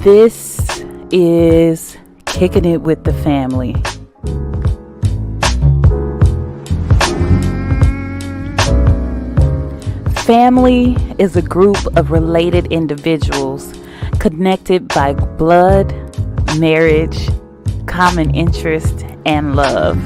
This is Kicking It with the Family. Family is a group of related individuals connected by blood, marriage, common interest, and love.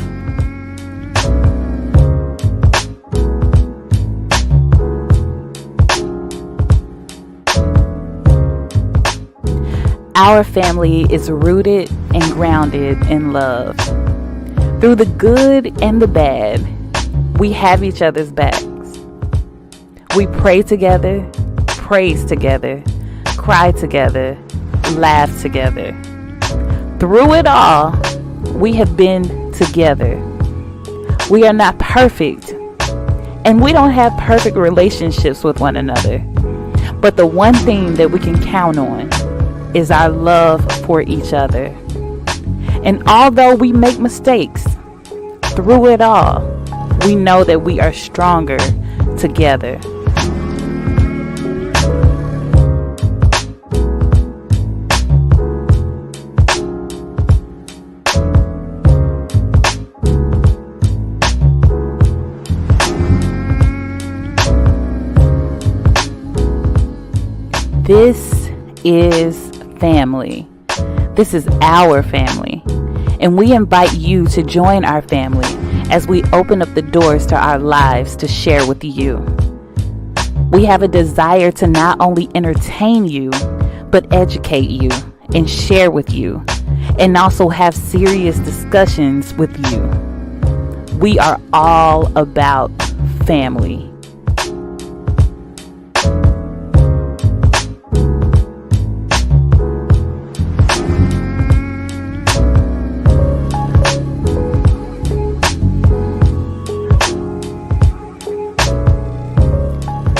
Our family is rooted and grounded in love. Through the good and the bad, we have each other's backs. We pray together, praise together, cry together, laugh together. Through it all, we have been together. We are not perfect, and we don't have perfect relationships with one another. But the one thing that we can count on is our love for each other. And although we make mistakes, through it all, we know that we are stronger together. This is family. This is our family. And we invite you to join our family as we open up the doors to our lives to share with you. We have a desire to not only entertain you, but educate you and share with you, and also have serious discussions with you. We are all about family.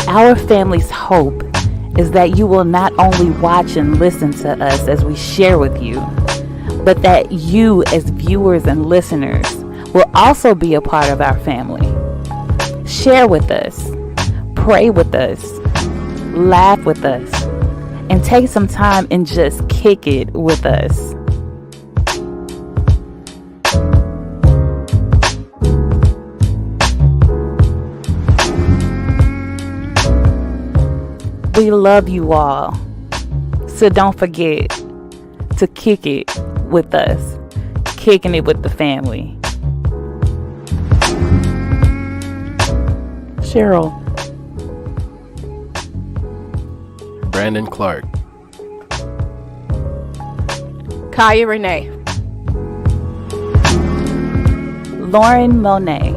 Our family's hope is that you will not only watch and listen to us as we share with you, but that you as viewers and listeners will also be a part of our family. Share with us, pray with us, laugh with us, and take some time and just kick it with us. We love you all, so don't forget to kick it with us, kicking it with the family. Cheryl. Brandon Clark. Kaya Renee. Lauren Monet.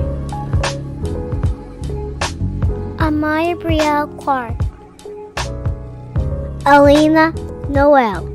Amaya Brielle Clark. Alina Noel.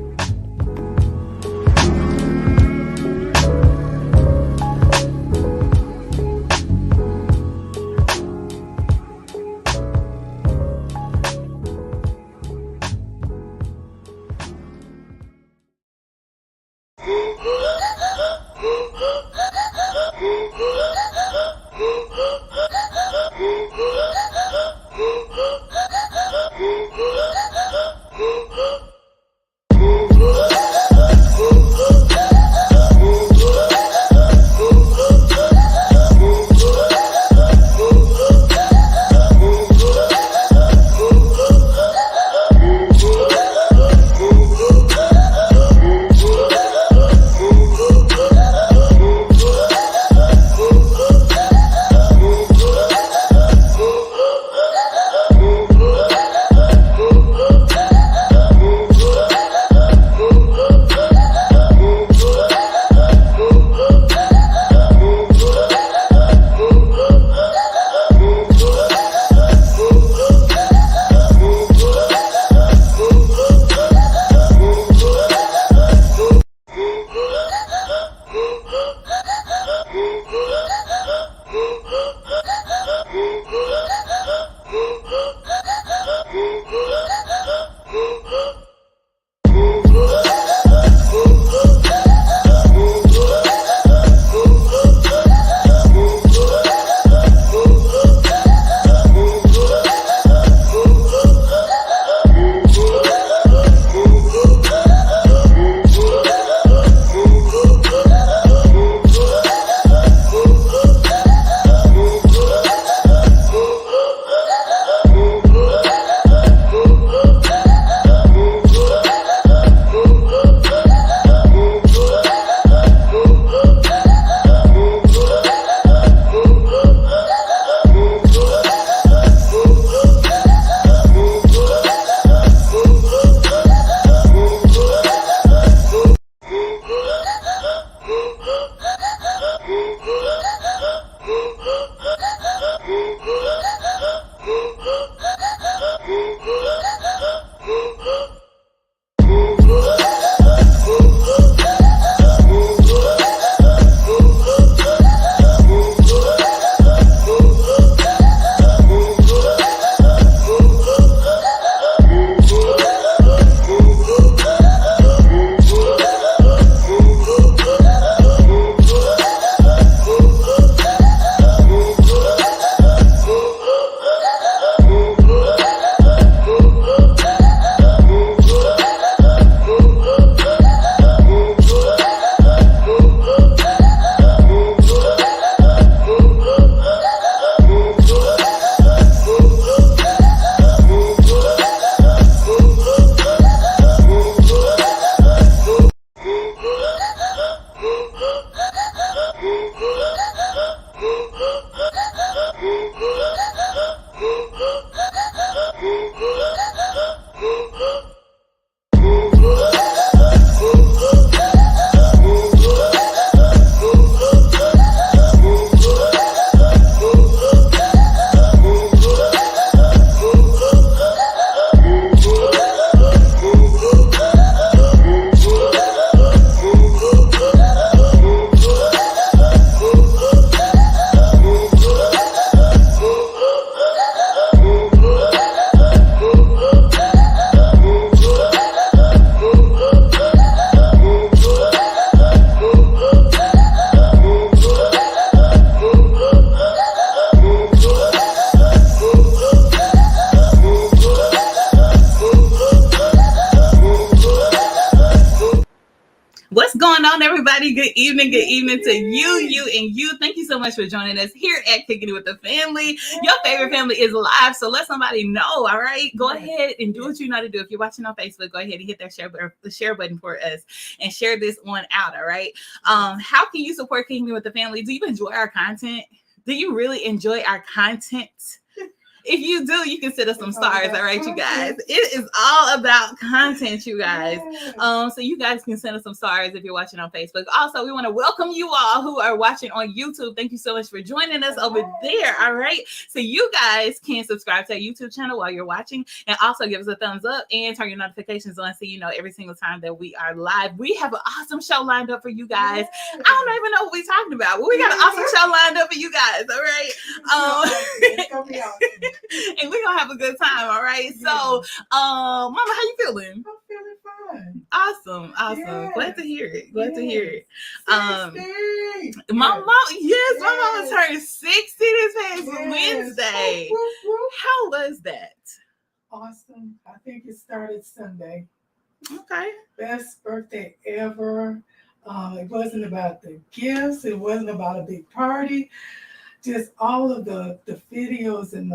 What's going on, everybody? Good evening to you, and you. Thank you so much for joining us here at Kicking It with the Family. Your favorite family is live, so let somebody know, all right? Go ahead and do what you know to do. If you're watching on Facebook, go ahead and hit that share button for us and share this one out, all right? How can you support Kicking It with the Family? Do you enjoy our content? Do you really enjoy our content? If you do, you can send us some stars, all right, you guys. It is all about content, you guys. So you guys can send us some stars if you're watching on Facebook. Also, we want to welcome you all who are watching on YouTube. Thank you so much for joining us over there, all right? So you guys can subscribe to our YouTube channel while you're watching, and also give us a thumbs up and turn your notifications on so you know every single time that we are live. We have an awesome show lined up for you guys. I don't even know what we're talking about, but we got an awesome show lined up for you guys, all right? It's gonna be awesome. And we're gonna have a good time, all right? Yeah. So, Mama, how you feeling? I'm feeling fine. Awesome. Yes. Glad to hear it. My mama turned 60 this past Wednesday. How was that? Awesome. I think it started Sunday. Okay. Best birthday ever. It wasn't about the gifts. It wasn't about a big party. Just all of the videos and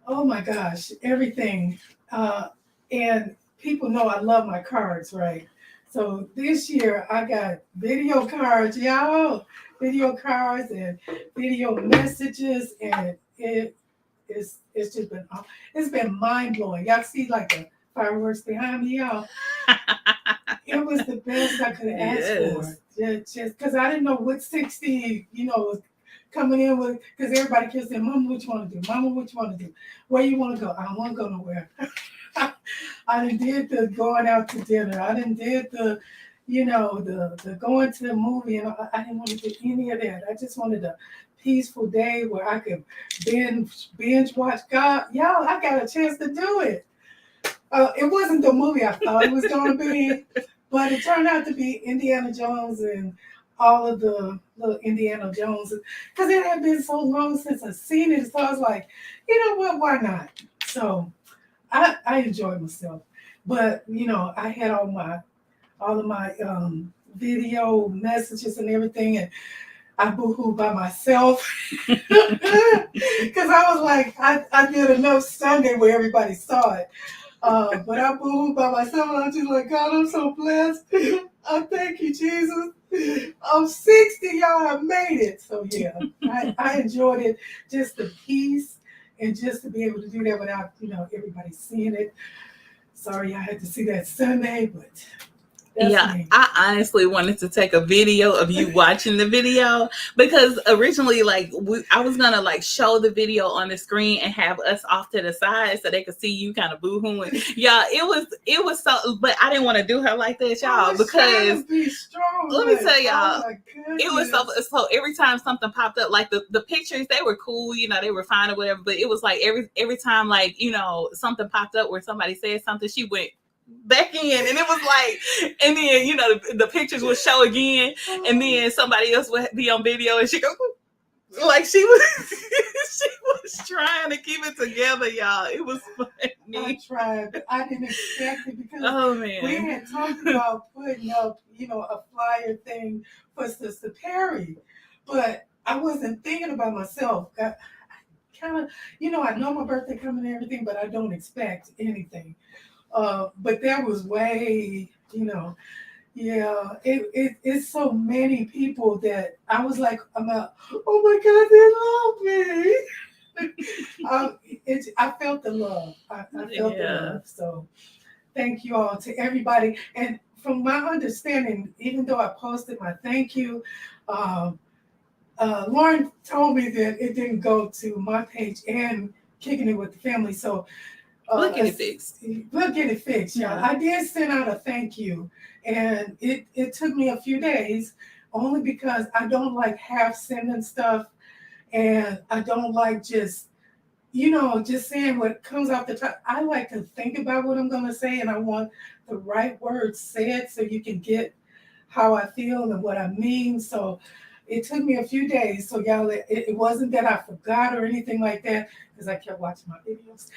oh my gosh, everything. And people know I love my cards, right? So this year I got video cards, y'all. Video cards and video messages, and it's been mind blowing. Y'all see like the fireworks behind me, y'all. It was the best I could ask for. Just because I didn't know what 60, was coming in with, because everybody kept saying, Mama, what you want to do? Mama, what you want to do? Where you want to go? I don't want to go nowhere. I done did the going out to dinner. I done did the going to the movie, and I didn't want to do any of that. I just wanted a peaceful day where I could binge watch God. Y'all, I got a chance to do it. It wasn't the movie I thought it was going to be, but it turned out to be Indiana Jones and all of the little Indiana Jones, because it had been so long since I've seen it. So I was like, you know what, why not? So I enjoyed myself. But, I had all of my video messages and everything, and I boo-hooed by myself because I was like, I did enough Sunday where everybody saw it. But I boo-hooed by myself, and I'm just like, God, I'm so blessed. I thank you, Jesus. I'm 60, y'all. I made it. So yeah, I enjoyed it. Just the peace and just to be able to do that without, everybody seeing it. Sorry, I had to see that Sunday, but yeah, me. I honestly wanted to take a video of you watching the video, because originally, I was gonna show the video on the screen and have us off to the side so they could see you kind of boo-hooing. Yeah, it was so, but I didn't want to do her like that, y'all, because let me tell y'all, it was so every time something popped up, like the pictures, they were cool, they were fine or whatever, but it was like every time something popped up where somebody said something, she went back in, and it was like, and then the pictures would show again, and then somebody else would be on video, and she go like she was she was trying to keep it together, y'all. It was funny. I tried, but I didn't expect it because we had talked about putting up a flyer thing for Sister Perry, but I wasn't thinking about myself. I kind of I know my birthday coming and everything, but I don't expect anything. But there was way, Yeah, it's so many people that I was like, oh my God, they love me. I felt the love. I felt the love. So thank you all to everybody. And from my understanding, even though I posted my thank you, um, Lauren told me that it didn't go to my page and Kicking It With the Family. So we'll get it fixed. We'll get it fixed. Yeah, I did send out a thank you, and it took me a few days, only because I don't like half sending stuff, and I don't like just just saying what comes off the top. I like to think about what I'm going to say, and I want the right words said so you can get how I feel and what I mean. So it took me a few days. So y'all, it wasn't that I forgot or anything like that, because I kept watching my videos.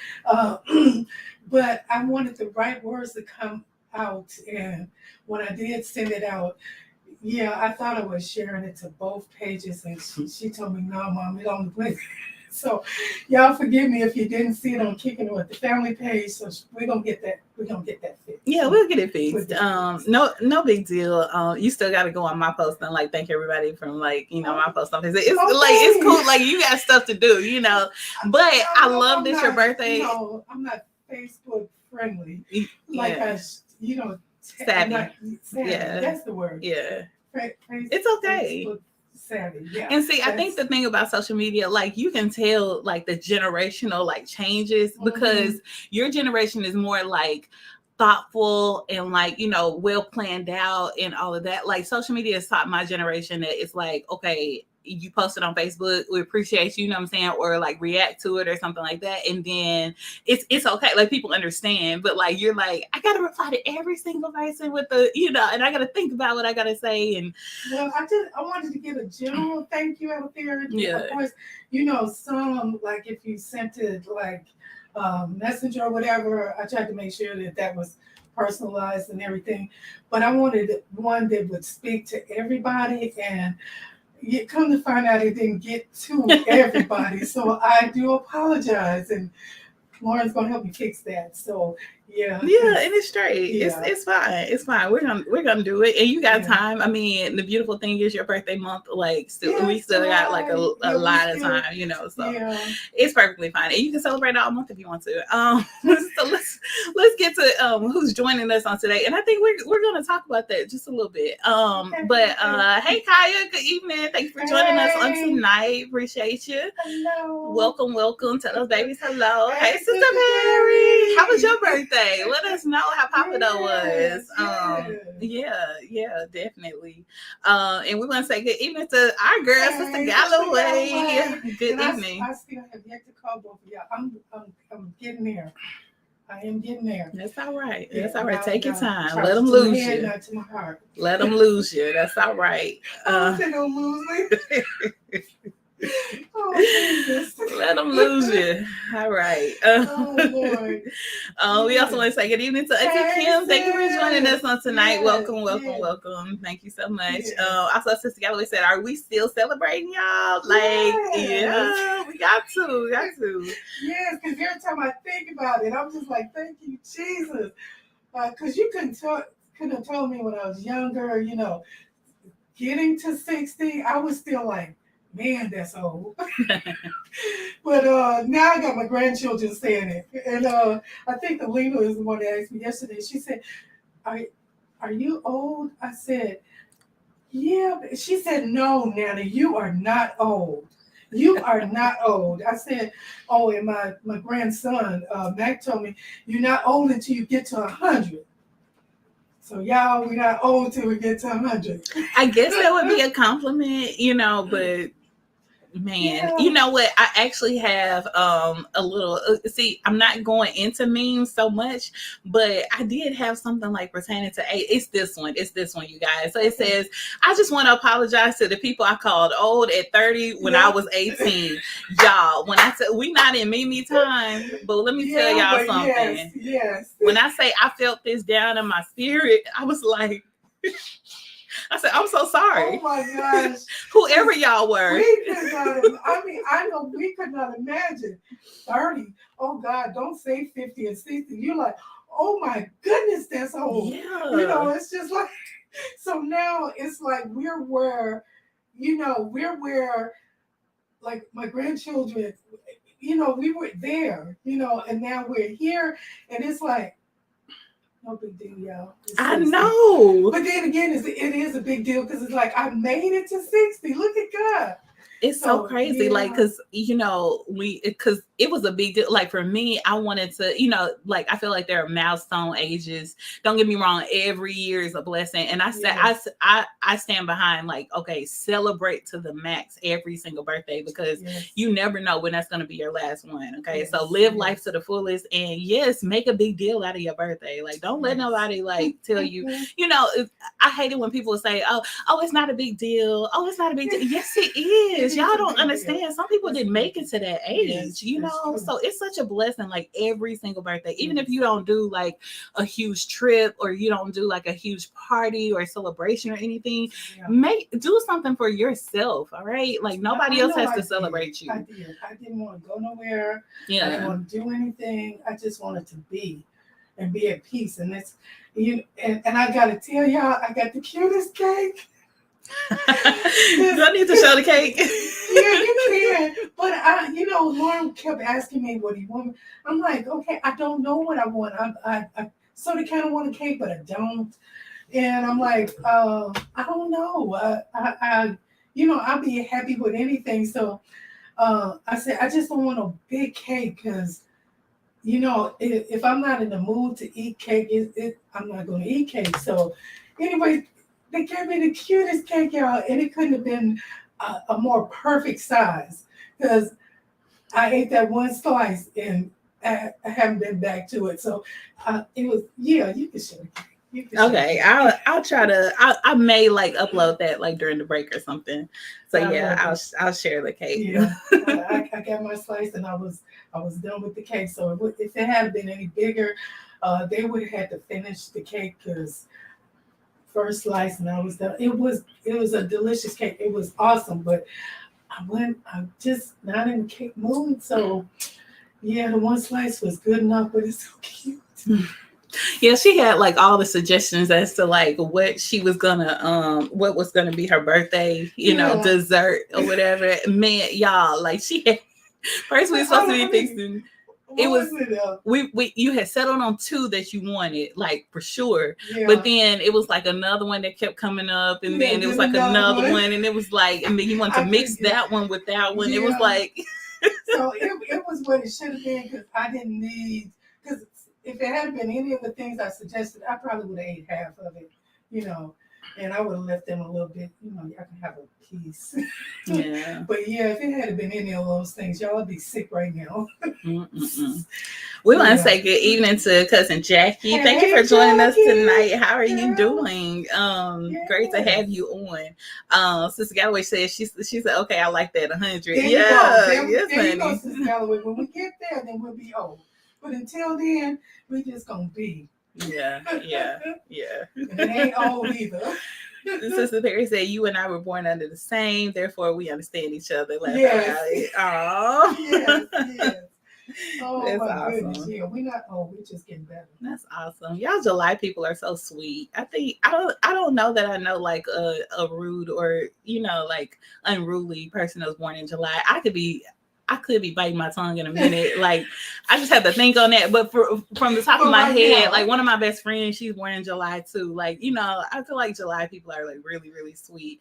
But I wanted the right words to come out. And when I did send it out, yeah, I thought I was sharing it to both pages. And she told me, no, Mom, it only went. So y'all forgive me if you didn't see it on Kicking It With the Family page. So we're gonna get that. We're gonna get that fixed. Yeah, we'll get it fixed. No big deal. You still got to go on my post and like thank everybody from my post on Facebook. It's cool. Like you got stuff to do, But I love that your birthday. I'm not Facebook friendly. Like savvy. Yeah, that's the word. Yeah, it's okay. Facebook savvy. Yeah. And see, I think the thing about social media, like you can tell like the generational like changes, because your generation is more like thoughtful and like, well planned out and all of that. Like social media has taught my generation that it's like, okay, you post it on Facebook, we appreciate you, know what I'm saying, or like react to it or something like that, and then it's okay, like people understand. But like you're like, I gotta reply to every single person with the and I gotta think about what I gotta say. And well, I wanted to give a general thank you out there. Yeah, of course, some, like if you sent it like Messenger or whatever, I tried to make sure that was personalized and everything, but I wanted one that would speak to everybody, and you come to find out it didn't get to everybody. So I do apologize, and Lauren's gonna help me fix that. So yeah, and it's straight. Yeah. It's fine. It's fine. We're gonna do it, and you got time. I mean, the beautiful thing is your birthday month. Like, we still got like a lot of time, So it's perfectly fine, and you can celebrate all month if you want to. So let's get to who's joining us on today, and I think we're gonna talk about that just a little bit. But hey, Kaya, good evening. Thanks for joining us on tonight. Appreciate you. Hello. Welcome. Tell us, babies, hello. Hey, Sister Mary. How was your birthday? Let us know how popular was. Yeah, definitely. And we want to say good evening to our girl, Sister Galloway. Good evening. I still have yet to call both of y'all. I'm getting there. I am getting there. That's all right. Yeah, that's all right. Take your time. Let them lose you. Not to my heart. Let them lose you. That's all right. They don't lose me. Oh, Jesus. Let them lose you. All right. Lord. We also want to say good evening to Auntie Kim. Thank you for joining us on tonight. Yes, welcome. Thank you so much. Also, Sister Galloway said, "Are we still celebrating, y'all?" Like, yeah, we got to. Yes, because every time I think about it, I'm just like, thank you, Jesus. Because you couldn't have told me when I was younger, getting to 60, I was still like, man, that's old. But now I got my grandchildren saying it. And I think Alina is the one that asked me yesterday. She said, are you old? I said, yeah. She said, no, Nana, you are not old. You are not old. I said, oh, and my grandson, Mac, told me, you're not old until you get to 100. So y'all, we're not old till we get to 100. I guess that would be a compliment, but man, you know what? I actually have a little. See, I'm not going into memes so much, but I did have something like pertaining to age. It's this one, you guys. So it says, I just want to apologize to the people I called old at 30 when I was 18. Y'all, when I said we not in Mimi time, but let me tell y'all something. Yes. When I say I felt this down in my spirit, I was like. I said, I'm so sorry. Oh my gosh. Whoever y'all were. I know we could not imagine 30. Oh God, don't say 50 and 60. You're like, oh my goodness, that's old. Yeah. It's just like, So now it's like we're where, like my grandchildren, we were there, and now we're here, and it's like, no big deal, y'all. It's I 60. know. But then again, it is a big deal because it's like I made it to 60. Look at God. It's so crazy, yeah. like, because because it was a big deal. Like for me, I wanted to, like I feel like there are milestone ages. Don't get me wrong, every year is a blessing, and I said I stand behind, like, okay, celebrate to the max every single birthday, because you never know when that's going to be your last one. Okay, so live life to the fullest, and make a big deal out of your birthday. Like, don't let nobody like tell you, I hate it when people say, oh, it's not a big deal. Oh, it's not a big deal. Yes, it is. Y'all don't understand. Some people didn't make it to that age, so it's such a blessing, like every single birthday, even if you don't do like a huge trip, or you don't do like a huge party or celebration or anything, do something for yourself. All right, like nobody else has to celebrate you. I didn't want to go nowhere. I didn't want to do anything. I just wanted to be at peace. And that's, and I gotta tell y'all, I got the cutest cake. Do I need to show the cake? Yeah, you can. But Lauren kept asking me, what do you want? I'm like, okay, I don't know what I want. I sort of kind of want a cake, but I don't. And I'm like, I don't know. I'll be happy with anything. So I said, I just don't want a big cake, because if I'm not in the mood to eat cake, I'm not going to eat cake. So anyway, they gave me the cutest cake, y'all, and it couldn't have been a more perfect size, because I ate that one slice and I haven't been back to it. So it was, you can show the cake. Okay, I'll try to. I may like upload that like during the break or something. So I'll share the cake. Yeah, I got my slice and I was done with the cake. So if it had been any bigger, they would have had to finish the cake, because first slice and I was done. It was a delicious cake. It was awesome, but I'm just not in the cake mood. So the one slice was good enough, but it's so cute. Yeah, she had like all the suggestions as to like what she was gonna what was gonna be her birthday, dessert or whatever. Man, y'all, like she had first we were supposed to be fixing. It was you had settled on 2 that you wanted, like for sure. But then it was like another one that kept coming up, and then it was like another one, and it was like, and then you wanted to mix that one with that one. It was like so it was what it should have been, because I didn't need, because if it had been any of the things I suggested, I probably would have ate half of it, and I would have left them a little bit, y'all can have a piece. Yeah. But if it had been any of those things, y'all would be sick right now. We want to say good evening to cousin Jackie. Thank you for joining us tonight. How are you doing? Great to have you on. Sister Galloway said she said, okay, I like that 100. There you go, Sister Galloway. When we get there, then we'll be old. But until then, we just gonna be. Yeah. And it ain't old either. Sister Perry said, you and I were born under the same, therefore we understand each other. Yes. Yes. Oh, that's my awesome. goodness. Yeah, we're not old. We're just getting better. That's awesome. Y'all July people are so sweet. I think I don't know that I know like a rude or like unruly person that was born in July. I could be biting my tongue in a minute. Like I just have to think on that. But from the top of my head, like one of my best friends, she's born in July too. Like, I feel like July people are like really, really sweet.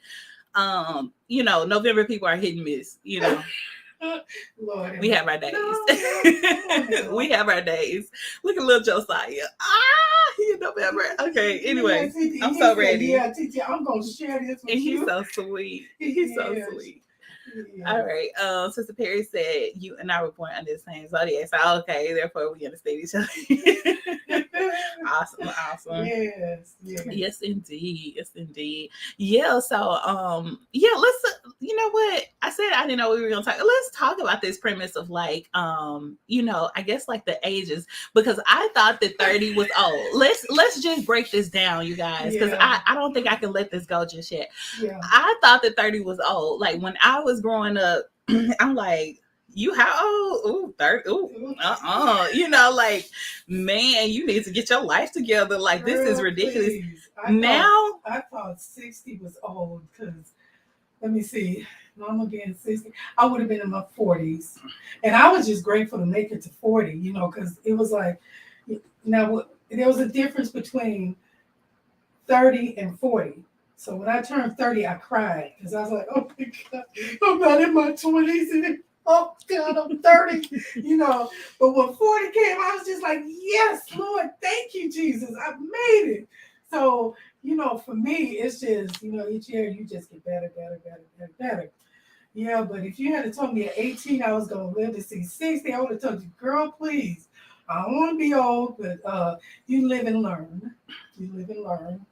November people are hit and miss, Lord, we have our days. No. We have our days. Look at little Josiah. November. Okay, anyway, I'm so ready. Yeah, TT, I'm going to share this with you. He's so sweet. He's so sweet. Yeah. All right. Sister Perry said you and I were born under the same zodiac. So okay, therefore we understand each other. Awesome. Yes, indeed. Yeah. So let's you know what? I said I didn't know we were gonna talk. Let's talk about this premise of like I guess like the ages, because I thought that 30 was old. Let's just break this down, you guys, because I don't think I can let this go just yet. I thought that 30 was old. Like when I was growing up, I'm like, You how old? Ooh, 30. Ooh, You know, like, man, you need to get your life together. Like, this is Girl, ridiculous. please. Now, I thought 60 was old because, let me see, Mama being 60, I would have been in my 40s. And I was just grateful to make it to 40, you know, because it was like, now there was a difference between 30 and 40. So when I turned 30, I cried because I was like, oh my God, I'm not in my 20s and oh God, I'm 30, you know. But when 40 came, I was just like, yes, Lord, thank you, Jesus. I made it. So, you know, for me, it's just, you know, each year you just get better, better, better, better, better. Yeah, but if you had told me at 18 I was going to live to see 60, I would have told you, girl, please. I don't want to be old, but you live and learn. You live and learn.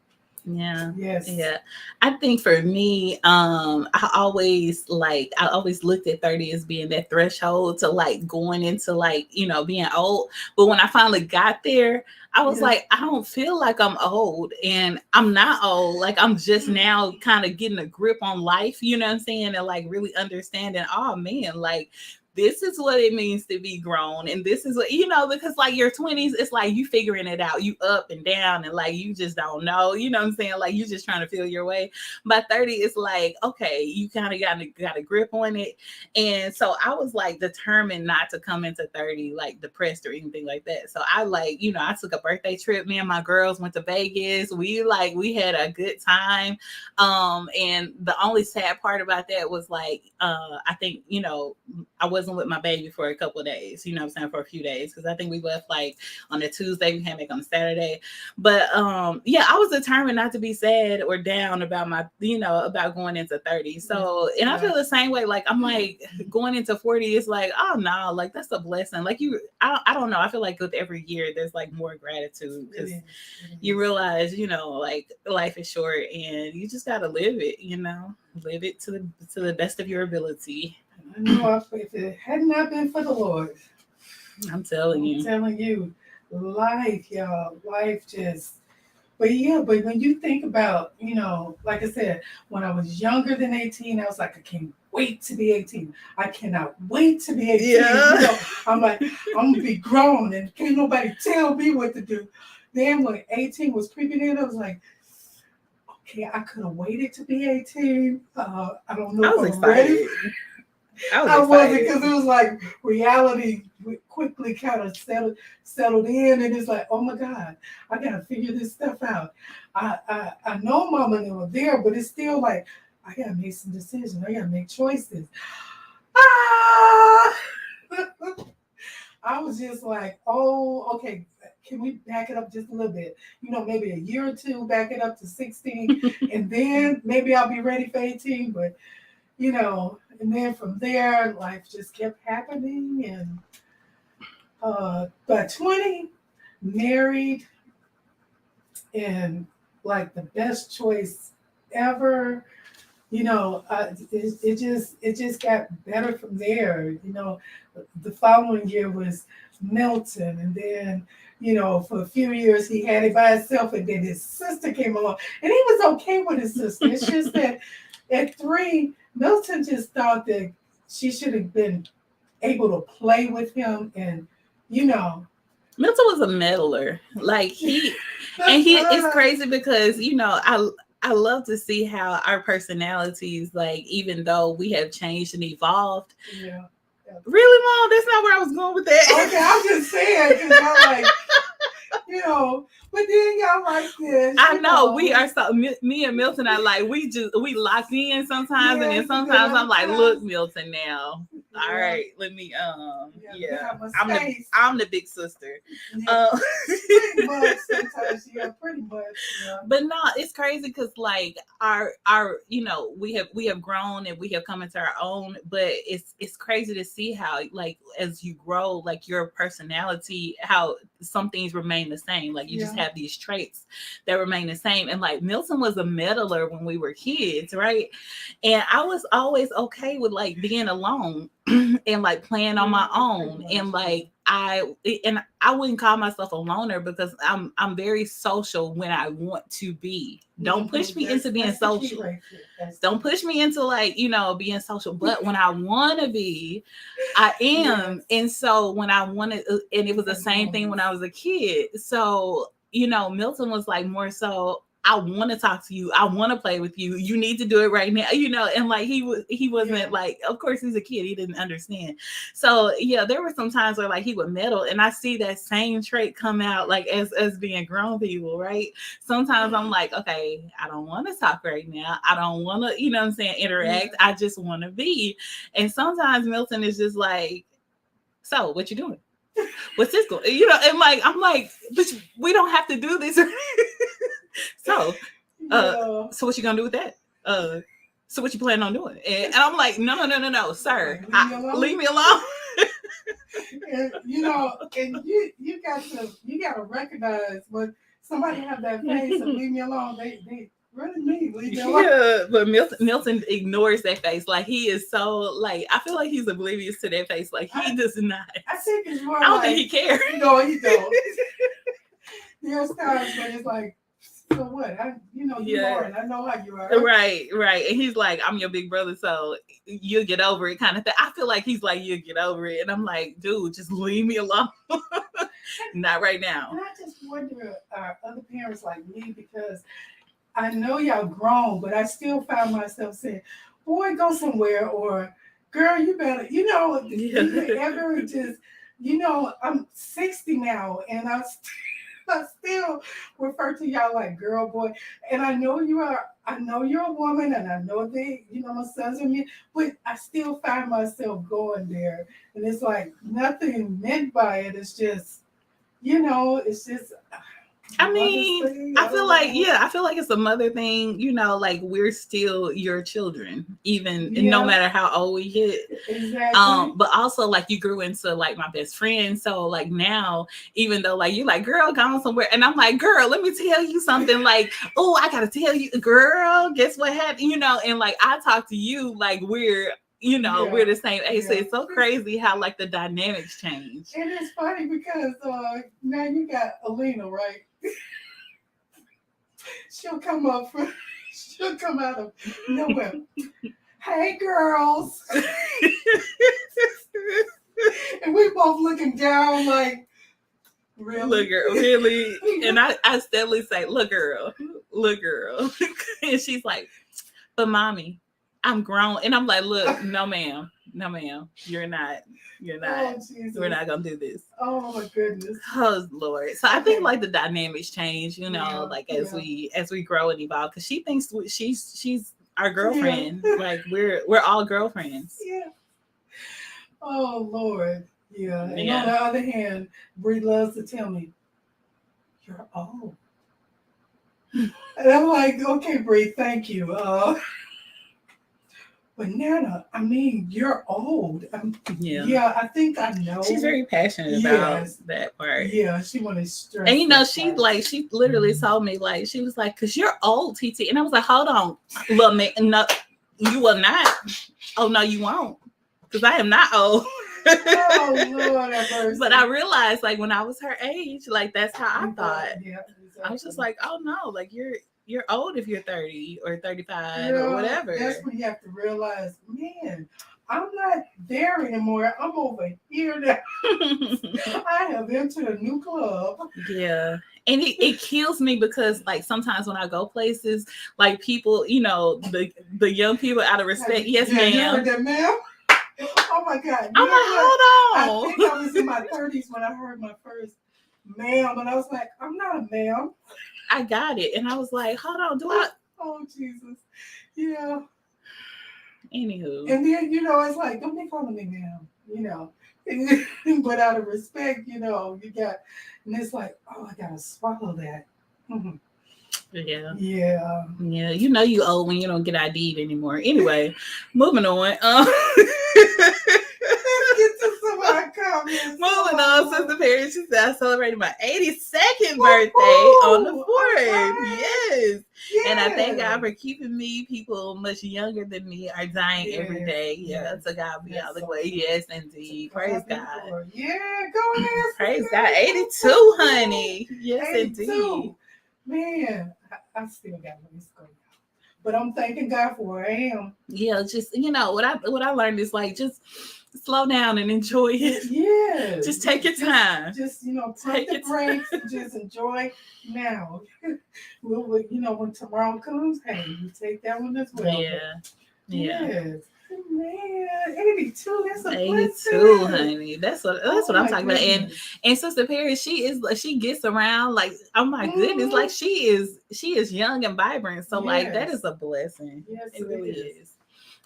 yeah. Yes. Yeah. I think for me, I always looked at 30 as being that threshold to like going into like, you know, being old. But when I finally got there, I was like, I don't feel like I'm old, and I'm not old. Like, I'm just now kind of getting a grip on life, you know what I'm saying? And like really understanding, oh man, like, this is what it means to be grown. And this is what, you know, because like your 20s, it's like you figuring it out. You up and down and like you just don't know. You know what I'm saying? Like you just trying to feel your way. By 30, it's like, okay, you kind of got a grip on it. And so I was like determined not to come into 30 like depressed or anything like that. So I like, you know, I took a birthday trip. Me and my girls went to Vegas. We had a good time. And the only sad part about that was like, I think, you know, I wasn't with my baby for a couple of days, you know what I'm saying, for a few days, because I think we left like on a Tuesday, we came back on a Saturday. But yeah, I was determined not to be sad or down about my, you know, about going into 30. So, and I feel the same way. Like, I'm like going into 40, it's like, oh no, like that's a blessing. Like I don't know. I feel like with every year, there's like more gratitude because you realize, you know, like life is short and you just got to live it, you know, live it to the best of your ability. I know if it had not been for the Lord, I'm telling you, life, y'all, life just. But yeah, but when you think about, you know, like I said, when I was younger than 18, I was like, I can't wait to be 18. I cannot wait to be 18. Yeah. You know, I'm like, I'm gonna be grown and can't nobody tell me what to do. Then when 18 was creeping in, I was like, okay, I could have waited to be 18. I don't know if I'm ready. I wasn't, because it was like reality quickly kind of settled in, and it's like, oh my God, I gotta figure this stuff out. I know Mama and them were there, but it's still like I gotta make some decisions. I gotta make choices. Ah! I was just like, oh, okay. Can we back it up just a little bit? You know, maybe a year or two, back it up to 16, and then maybe I'll be ready for 18. But you know, and then from there, life just kept happening. And by 20, married, and like the best choice ever. You know, it just got better from there. You know, the following year was Milton, and then, you know, for a few years he had it by himself, and then his sister came along, and he was okay with his sister. It's just that at 3, Milton just thought that she should have been able to play with him, and you know, Milton was a meddler. Like it's crazy because, you know, I love to see how our personalities, like, even though we have changed and evolved. Yeah. Really, Mom? That's not where I was going with that. Okay, I'm just saying, because I'm like, you know, but then y'all like this. I know we are so. Me and Milton are like, we lock in sometimes, and then sometimes I'm like, look, Milton, now, all right, let me I'm the big sister. Yeah, pretty much sometimes, pretty much. Yeah. But no, it's crazy because like our you know, we have grown and we have come into our own, but it's crazy to see how, like, as you grow, like your personality, how some things remain the same. Like you just have these traits that remain the same. And like Milton was a meddler when we were kids, right? And I was always okay with like being alone. and like playing on my own. And like I wouldn't call myself a loner because I'm very social when I want to be. Don't push me into being social. Don't push me into like, being social. But when I want to be, I am. Yes. And so when I wanted, and it was the same thing when I was a kid. So, Milton was like more so, I want to talk to you. I want to play with you. You need to do it right now, and like he wasn't like, of course he's a kid. He didn't understand. So yeah, there were some times where like he would meddle, and I see that same trait come out like as being grown people, right? Sometimes I'm like, okay, I don't want to talk right now. I don't want to, interact. Yeah. I just want to be. And sometimes Milton is just like, so what you doing? What's this going? And like, I'm like, but we don't have to do this. So what you gonna do with that? So what you planning on doing? And I'm like, no, sir, leave me alone. And, and you got to recognize when somebody have that face and leave me alone. They really mean leave me alone. Yeah, but Milton ignores that face. Like he is so like, I feel like he's oblivious to that face. Like he does not. I think it's more. I don't think he cares. No, he don't. There's times when it's like, so what? You are, and I know how you are. Right. And he's like, I'm your big brother, so you'll get over it kind of thing. I feel like he's like, you'll get over it. And I'm like, dude, just leave me alone. Not right now. And I just wonder, are other parents like me? Because I know y'all grown, but I still find myself saying, boy, go somewhere, or girl, you better, you ever just, I'm 60 now, and I still refer to y'all like girl, boy. And I know you're a woman, and I know my sons are men, but I still find myself going there. And it's like nothing meant by it. It's just, it's just. I mean, I feel like it's a mother thing, like we're still your children, even no matter how old we get. Exactly. But also like you grew into like my best friend. So like now, even though like you're like, girl, gone somewhere. And I'm like, girl, let me tell you something. Like, oh, I gotta tell you, girl, guess what happened? And like I talk to you like we're the same age. So it's so crazy how like the dynamics change. And it's funny because now you got Alina, right? She'll come out of nowhere. Hey, girls. And we both looking down like, really? Look, girl, really? And I steadily say, look, girl. And she's like, but mommy, I'm grown. And I'm like, look, no, ma'am, you're not. Oh, we're not gonna do this. Oh my goodness. Oh Lord. So I think like the dynamics change, as we grow and evolve. Because she thinks she's our girlfriend. Yeah. Like we're all girlfriends. Yeah. Oh Lord. Yeah. And on the other hand, Bree loves to tell me, you're old. And I'm like, okay, Bree, thank you. But Nana, I mean, you're old. Yeah, I think I know. She's very passionate about that part. Yeah, she wanted to stress. And she literally told me like she was like, "Cause you're old, TT." And I was like, "Hold on, little man, no, you will not. Oh no, you won't, because I am not old." Oh Lord, but I realized like when I was her age, like that's how I thought. Yeah, exactly. I was just like, "Oh no, like you're old if you're 30 or 35 or whatever." That's when you have to realize, man, I'm not there anymore. I'm over here now. I have entered a new club. Yeah. And it kills me because like sometimes when I go places, like people, the young people out of respect, yes, ma'am. You heard that, ma'am? Oh my God. I'm like, hold on. I think I was in my 30s when I heard my first ma'am, and I was like, I'm not a ma'am. I got it. And I was like, hold on, do I? Oh, Jesus. Yeah. Anywho. And then, it's like, don't be calling me ma'am, but out of respect, you got, and it's like, oh, I got to swallow that. Mm-hmm. Yeah. Yeah. Yeah. You old when you don't get ID'd anymore. Anyway, moving on. Moving on, Sister Perry, she said, I celebrated my 82nd birthday on the 4th. Yes. And I thank God for keeping me. People much younger than me are dying every day. Yeah, to God be all the glory. Yes, indeed. Praise God. Yeah, go ahead. Praise God. 82, honey. Yes, 82. indeed. Man, I still got ways to go. But I'm thanking God for where I am. Yeah, just what I learned is like just slow down and enjoy it. Yeah. Just take your time. Just pump the brakes and just enjoy now. When tomorrow comes, hey, you take that one as well. Yeah. Yes. Man, 82. That's a 82, blessing. honey. That's what I'm talking about. And Sister Perry, she gets around like, oh my goodness, like she is young and vibrant. So like that is a blessing. Yes, it really is.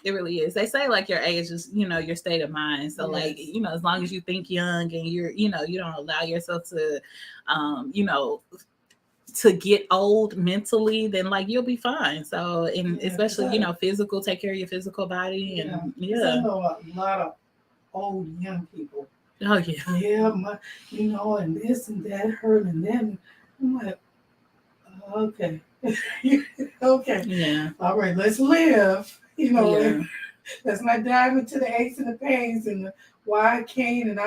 It really is. They say like your age is, your state of mind. So like, as long as you think young and you're, you don't allow yourself to, to get old mentally, then like you'll be fine. So, and especially, physical, take care of your physical body. And I know a lot of old young people. Oh yeah. Yeah, and this and that hurt and then I'm like, okay. Okay. Yeah. All right, let's live. Let's not dive into the aches and the pains and why I can't and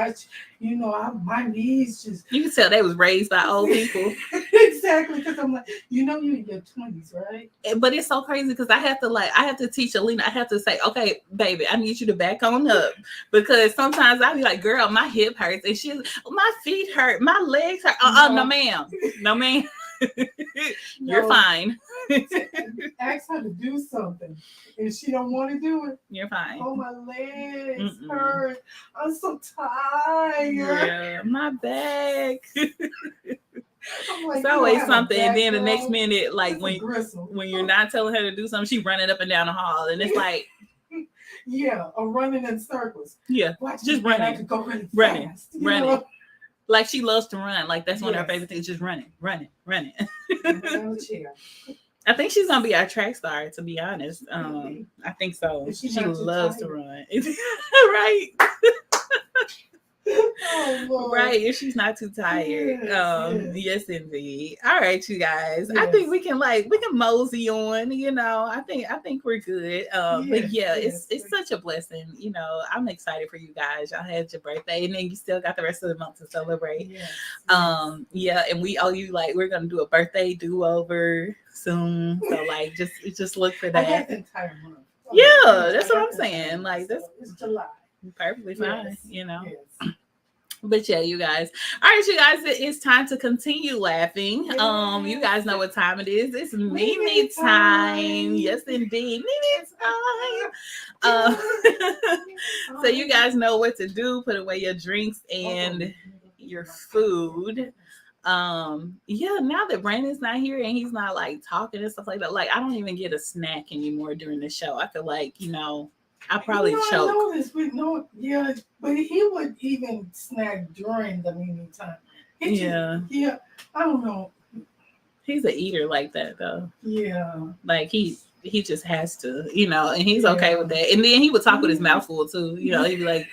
my knees just. You can tell they was raised by old people. Exactly, because I'm like, you're in your 20s, right? But it's so crazy because I have to teach Alina. I have to say, okay, baby, I need you to back on up because sometimes I'll be like, girl, my hip hurts and my feet hurt, my legs hurt. No, ma'am. You're fine. Ask her to do something and she don't want to do it. You're fine. Oh, my legs hurt. I'm so tired. Yeah, my back. Like, it's always something, and then the next minute, like when you're not telling her to do something, she's running up and down the hall, and it's like, or running in circles. Yeah, just running. I could go really fast, running. Like she loves to run. Like that's one of her favorite things, just running. I think she's gonna be our track star, to be honest. I think so. She loves to run. Right. Oh, right, if she's not too tired. Yes, indeed. All right, you guys. I think we can mosey on. I think we're good. But it's such a blessing. I'm excited for you guys. Y'all had your birthday, and then you still got the rest of the month to celebrate. And we owe you we're gonna do a birthday do-over soon. So just look for that. I got the entire month. That's what I'm saying. It's July. Perfectly fine, Yes. But you guys. All right, you guys, it's time to continue laughing. Yes. You guys know what time it is. It's Mimi time. Yes, indeed. Mimi time. So you guys know what to do. Put away your drinks and your food. Now that Brandon's not here and he's not talking and stuff like that, I don't even get a snack anymore during the show. I feel I probably choke. I know this, but he would even snack during the meeting time. I don't know. He's an eater like that, though. Yeah. He just has to, and he's okay with that. And then he would talk with his mouth full, too. He'd be like,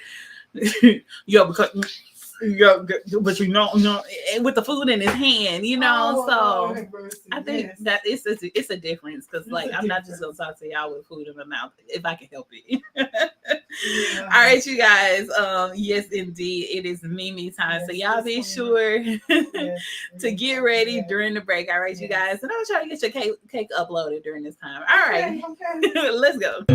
because... but with the food in his hand, so I think that it's a difference because I'm not just gonna talk to y'all with food in my mouth if I can help it. All right, you guys. Yes, indeed, it is Mimi time. So y'all be sure to get ready during the break. All right, you guys, and I'm trying to get your cake uploaded during this time. All right, okay. Let's go.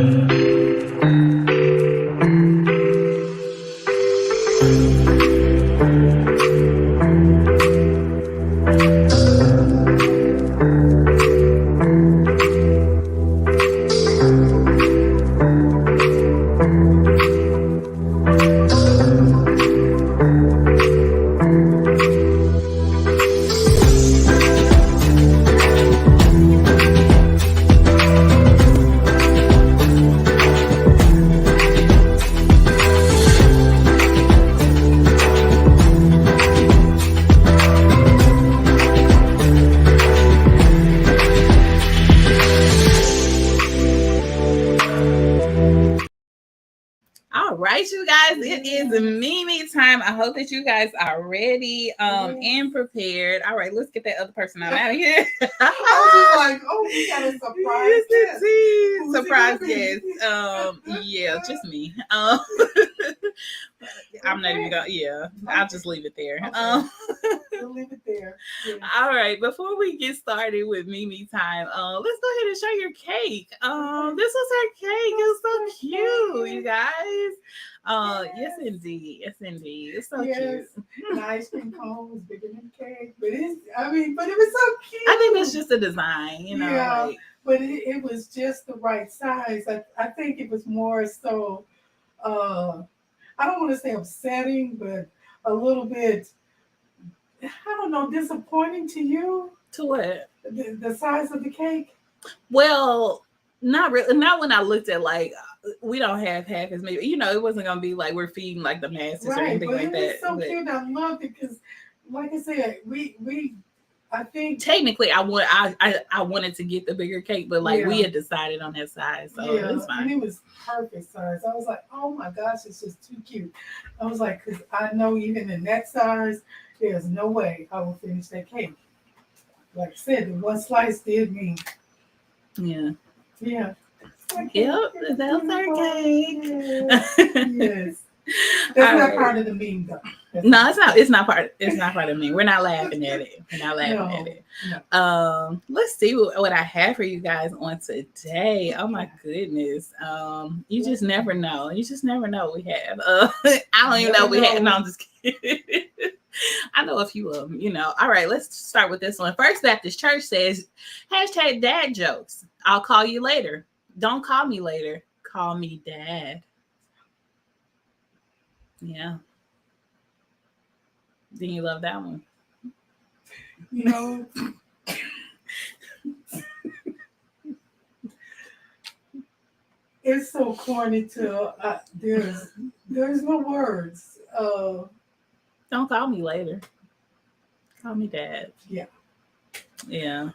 you guys, it is Mimi time. I hope that you guys are ready and prepared. All right, let's get that other person out of here. I was just like, oh, we got a surprise guest. Who's Surprise it gonna be? guest. Yeah, just me. I'm not even gonna, I'll just leave it there. Okay. We'll leave it there. Yeah. All right, before we get started with Mimi time, let's go ahead and show your cake. This was her cake. It was so cute, you guys. Yes, indeed. Yes, indeed. It's so cute. The ice cream cone was bigger than the cake, but it was so cute. I think it's just a design, you know. Yeah, like, but it was just the right size. I think it was more so, I don't want to say upsetting, but a little bit, I don't know, disappointing to you. to what? The size of the cake. Well, not really. Not when I looked at like we don't have half as many. You know, it wasn't gonna be like we're feeding like the masses or anything but like it that. was so cute. I loved it because, like I said, I think technically I wanted to get the bigger cake, but like we had decided on that size, so it was fine. And it was perfect size. I was like, oh my gosh, it's just too cute. I was like, because I know even in that size, there's no way I will finish that cake. Like I said, the one slice did me. Yeah. Yeah. Yep, that was our cake. Yes. That's not part of the meme, though. No, it's not. It's not part. It's not part of me. We're not laughing at it. We're not laughing at it. No. Let's see what I have for you guys on today. Oh my goodness. You just never know. You just never know what we have. I don't even know what we have. No, I'm just kidding. I know a few of them. You know. All right, let's start with this one. First Baptist Church says #dad jokes. I'll call you later. Don't call me later. Call me dad. Yeah. Didn't you love that one? You know, it's so corny to there's no words. Don't call me later. Call me dad. Yeah. Yeah.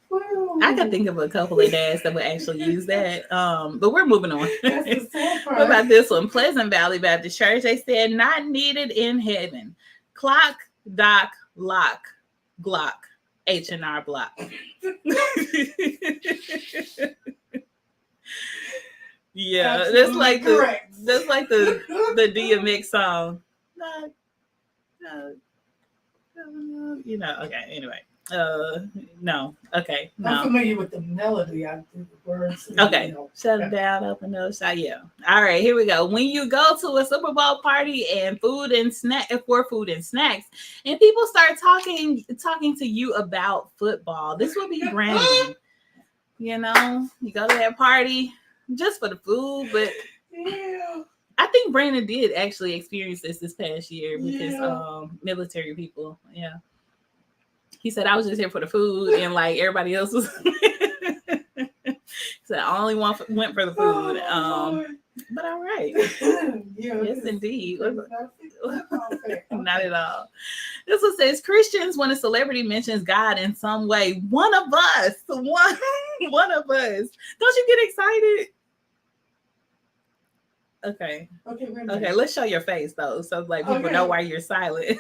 Well, I could think of a couple of dads that would actually use that. But we're moving on. That's the sad part. What about this one? Pleasant Valley Baptist Church. They said not needed in heaven. Clock, dock, lock, Glock, H&R Block. Yeah, Absolutely that's like the DMX song. No, you know. Okay. Anyway. No. Okay. No. I'm familiar with the melody. I do the words. Okay. Shut it down. Open the side. Yeah. All right. Here we go. When you go to a Super Bowl party and food and snacks, and people start talking to you about football, this would be Brandon. You know, you go to that party just for the food, but yeah. I think Brandon did actually experience this past year with his military people. Yeah. He said, I was just here for the food and like everybody else was. So I only went for the food. But all right. Yes, indeed. Not at all. This one says Christians, when a celebrity mentions God in some way, one of us. Don't you get excited? Okay. Okay, let's show your face though. So like people know why you're silent.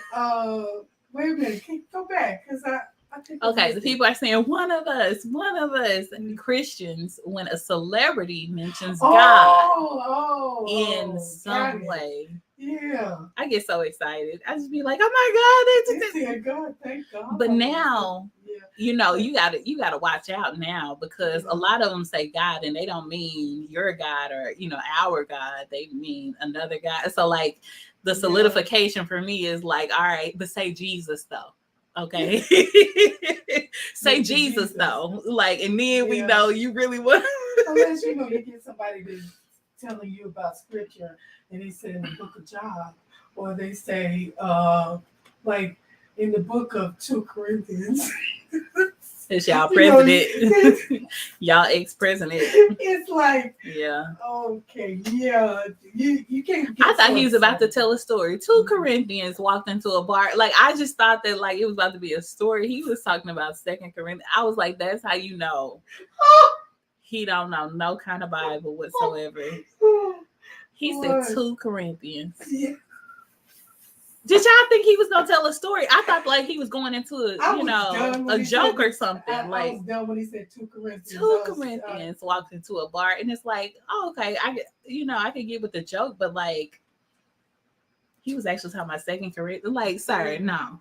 Wait a minute, go back because I think. Okay, the people are saying one of us, and Christians when a celebrity mentions God in some way. Yeah, I get so excited. I just be like, oh my God, God, thank God. But now, you know, you gotta watch out now because a lot of them say God and they don't mean your God or our God. They mean another God. So like the solidification for me is like, all right, but say Jesus though. Okay. Say Jesus though. Like, and then we know you really want. Unless you get somebody that's telling you about scripture and they say in the book of John, or they say like in the book of 2 Corinthians. It's y'all president, y'all ex-president. It's like, okay, you can't. I thought he was about to tell a story. 2 Corinthians walked into a bar. Like I just thought that like it was about to be a story. He was talking about 2 Corinthians. I was like, that's how you know he don't know no kind of Bible whatsoever. He What? said 2 Corinthians. Yeah. Did y'all think he was gonna tell a story? I thought like he was going into a joke or something. I Like was done when he said 2 Corinthians. 2 Corinthians walked into a bar, and it's like, oh, okay, I could get with the joke, but like he was actually talking about 2 Corinthians. Like, sorry, no.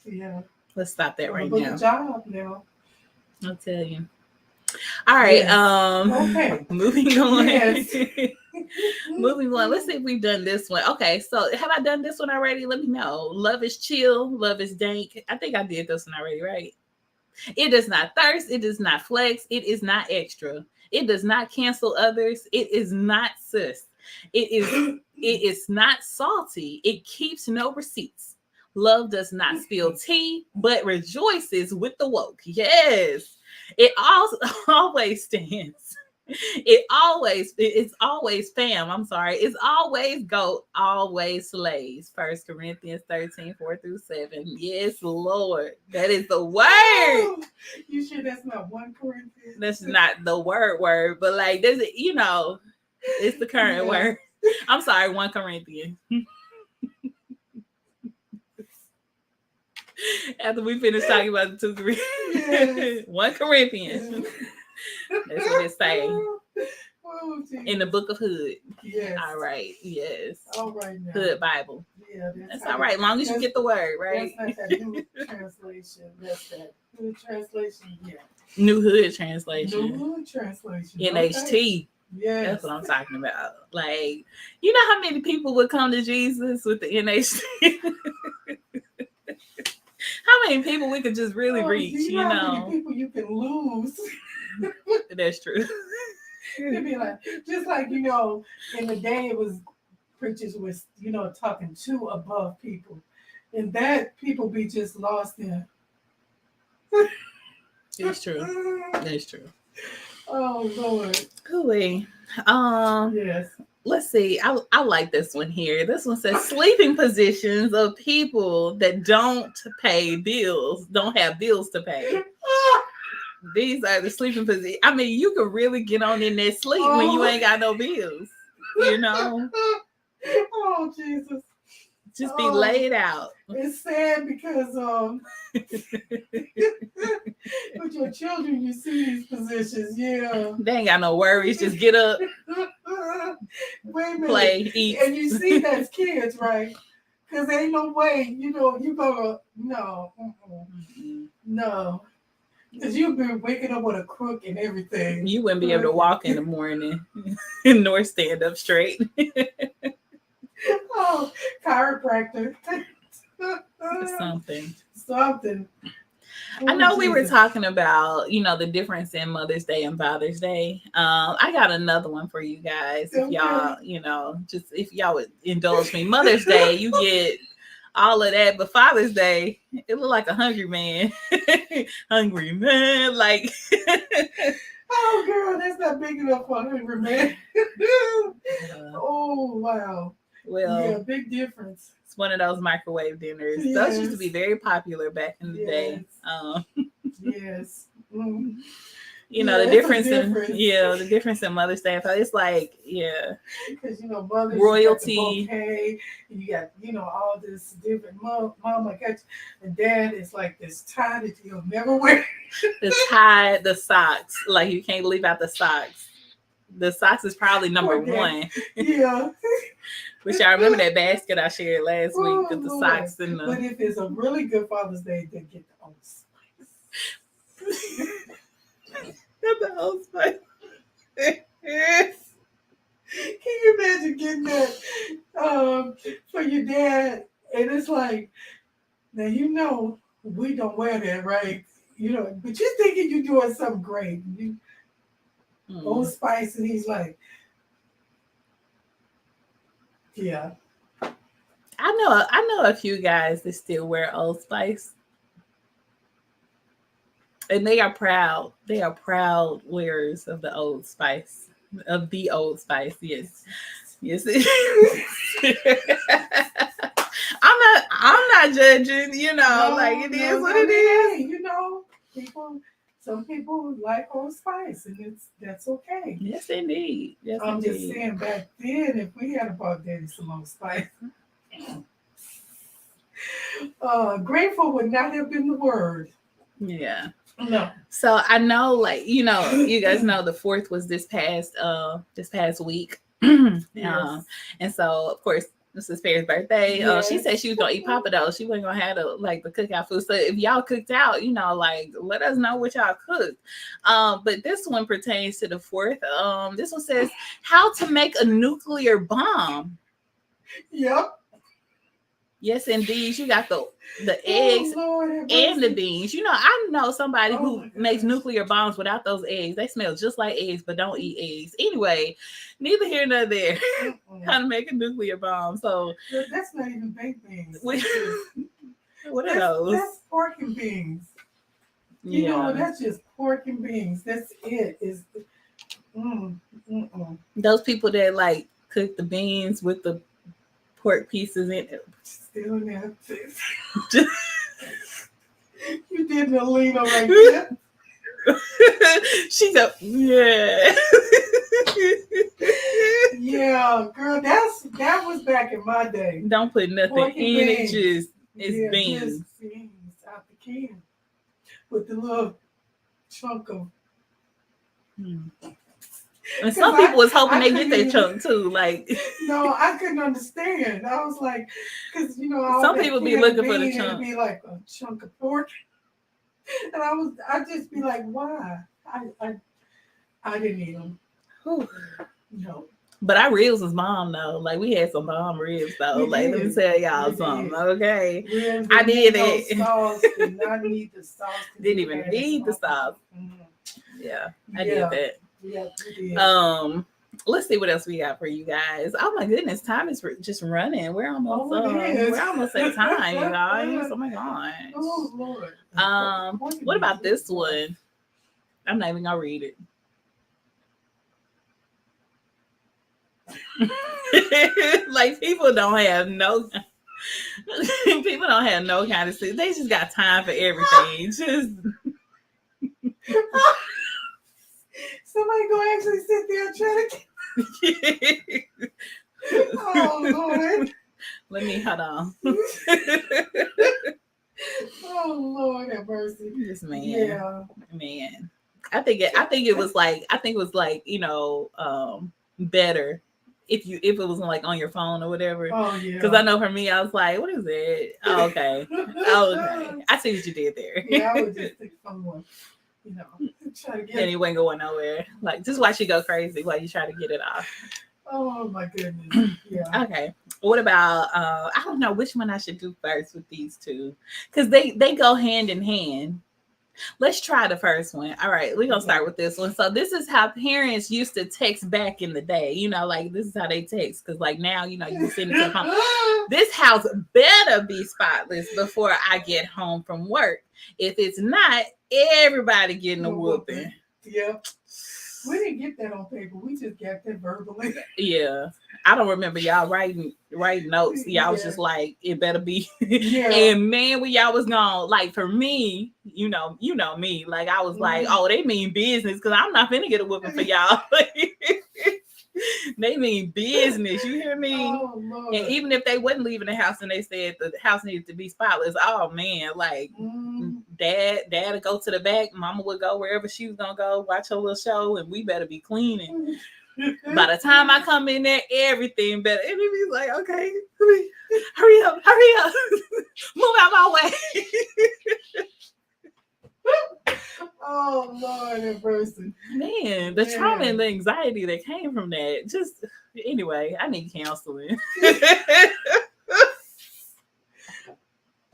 Yeah. Let's stop that right Book now. a job now. I'll tell you. All right. Yes. Okay. Moving on. Yes. Moving on. Let's see if we've done this one. Okay, so have I done this one already? Let me know. Love is chill. Love is dank. I think I did this one already, right? It does not thirst. It does not flex. It is not extra. It does not cancel others. It is not sus. It is not salty. It keeps no receipts. Love does not spill tea, but rejoices with the woke. Yes. It always stands. It's always fam. I'm sorry. It's always goat, always slays. 1 Corinthians 13, 4-7. Yes, Lord. That is the word. You sure that's not 1 Corinthians? That's not the word, but like there's it's the current word. I'm sorry, 1 Corinthians. After we finish talking about the 2 Corinthians, 1 Corinthians. That's what it's saying. Oh, in the book of Hood. Yes. All right. Yes. All right. Now. Hood Bible. Yeah. That's all right. As long as you get the word, right? That's not that new translation. That's that Hood translation. Yeah. New Hood translation. New Hood translation. NHT. Okay. Yeah. That's what I'm talking about. Like, you know how many people would come to Jesus with the NHT? How many people we could just really reach, you know? How many people you can lose. That's true. It'd be like, just like, in the day it was preachers was, talking to above people. And that people be just lost in. It's true. That's true. Oh, Lord. Hooey. Yes. Let's see. I like this one here. This one says sleeping positions of people that don't have bills to pay. These are the sleeping positions. I mean, you can really get on in that sleep when you ain't got no bills. Oh, Jesus. Just be laid out. It's sad because with your children, you see these positions. Yeah. They ain't got no worries. Just get up, wait a minute. Play, eat. And you see that's kids, right? Because ain't no way, you gonna, no. No. Because you've been waking up with a crook and everything. You wouldn't be able to walk in the morning nor stand up straight. Oh, chiropractor. Something. I know we were talking about, the difference in Mother's Day and Father's Day. I got another one for you guys. If y'all, just if y'all would indulge me. Mother's Day, you get all of that, but Father's Day, it looked like a hungry man. Hungry man, like. Oh, girl, that's not big enough for a hungry man. Oh, wow. Well, yeah, big difference. It's one of those microwave dinners. Yes. Those used to be very popular back in the day. Yes. Mm. The difference in Mother's Day. It's like, because mothers, royalty, you got the bouquet, you got all this different. Mom, I got you. And Dad is like this tie that you'll never wear. The tie, the socks, like you can't leave out the socks. The socks is probably number one. Yeah. Which I remember that basket I shared last week with the socks and the. But if it's a really good Father's Day, then get the Old Spice. Get the Old Spice. Can you imagine getting that for your dad? And it's like, now we don't wear that, right? But you're thinking you're doing something great. Old Spice, and he's like, yeah. I know a few guys that still wear Old Spice. And they are proud. They are proud wearers of the Old Spice. Of the Old Spice, yes. Yes. I'm not judging, like it is what it is. People Some people like Old Spice, and that's okay. Yes, indeed. Yes, I'm indeed. just saying, back then, if we had bought Daddy some Old Spice, grateful would not have been the word. Yeah. No. So I know, like, you know, you guys know the 4th was this past week. Yes. And so of course this is Perry's birthday. Yes. She said she was gonna eat Papa though. She wasn't gonna have the cookout food. So if y'all cooked out, you know, like let us know what y'all cooked. But this one pertains to the 4th. This one says how to make a nuclear bomb. Yep. Yes, indeed. You got the eggs and the beans. You know, I know somebody who makes nuclear bombs without those eggs. They smell just like eggs, but don't eat eggs. Anyway, neither here nor there. How to make a nuclear bomb. So that's not even baked beans. What are those? That's pork and beans. You know, that's just pork and beans. That's it. Those people that like cook the beans with the pork pieces in it. Still in that. You did Alina right there. She go, yeah. Yeah, girl, that was back in my day. Don't put nothing in it, just beans. Just beans out the can with the little chunk of. And some people was hoping they get their chunk too. Like, no, I couldn't understand. I was like, because you know, some people be looking for the chunk. It'd be like a chunk of pork, and I'd just be like, why? I didn't eat them. Whew. No. But our ribs was bomb though. Like we had some bomb ribs though. Let me tell y'all something. Okay. Ribs I did it. Sauce, did not need the sauce. Didn't even need the sauce. Mm-hmm. Yeah, I did that. Yeah, you did. Let's see what else we got for you guys. Oh my goodness, time is just running. We're almost we're almost at time, you guys. Oh my gosh. Oh Lord. What about this one? I'm not even gonna read it. Like people don't have no kind of sense. They just got time for everything. Just somebody go actually sit there and try to. Oh Lord. Let me hold on. Oh Lord have mercy. This man. Yeah. Man. I think it was like, you know, better if it was like on your phone or whatever. Oh yeah. Because I know for me, I was like, what is it? Oh, okay. Okay. I see what you did there. Yeah, I would just pick someone, you know, try to get and it wasn't going nowhere. Like just watch you go crazy while you try to get it off. Oh my goodness. Yeah. Okay. What about I don't know which one I should do first with these two. Because they go hand in hand. Let's try the first one. All right, we're gonna start with this one. So this is how parents used to text back in the day. You know, like this is how they text. Because like now, you know, you send it to home. This house better be spotless before I get home from work. If it's not, everybody getting a whooping. Yeah. We didn't get that on paper. We just got that verbally. Yeah. I don't remember y'all writing notes. Y'all was just like, it better be. Yeah. And man, when y'all was gone, like for me, you know me. Like I was like, oh, they mean business because I'm not finna get a whooping for y'all. They mean business. You hear me? Oh, Lord. And even if they wasn't leaving the house and they said the house needed to be spotless, oh man, like dad would go to the back, mama would go wherever she was gonna go, watch her little show, and we better be cleaning. By the time I come in there, everything better. And he be like, okay, hurry up, move out my way. Oh Lord have mercy. Man, the trauma and the anxiety that came from that. Just anyway, I need counseling.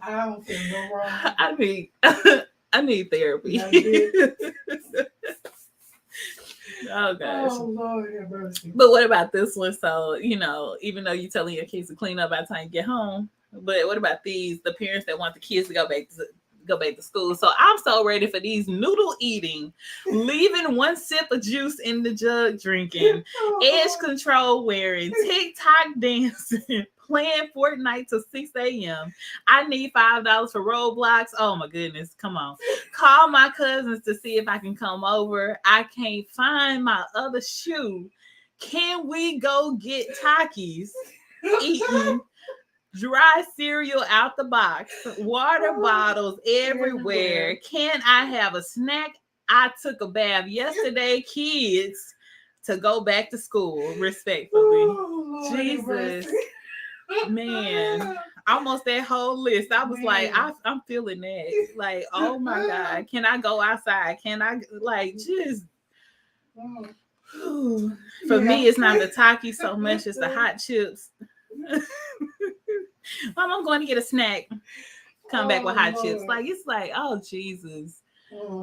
I don't feel no wrong. I need therapy. Oh gosh. Oh Lord have mercy. But what about this one? So, you know, even though you're telling your kids to clean up by the time you get home, but what about the parents that want the kids to go back go back to school. So I'm so ready for these noodle eating, leaving one sip of juice in the jug drinking, edge control wearing, TikTok dancing, playing Fortnite till 6 a.m. I need $5 for Roblox. Oh my goodness, come on. Call my cousins to see if I can come over. I can't find my other shoe. Can we go get Takis? Eating dry cereal out the box, water bottles everywhere. Can I have a snack? I took a bath yesterday, kids, to go back to school, respectfully. Jesus, man, almost that whole list. I was like, I'm feeling that. Like, oh my God, can I go outside? Can I, like, just... For me, it's not the Takis so much as the hot chips. Mom, I'm going to get a snack. Come back with hot chips. Like, it's like, oh, Jesus.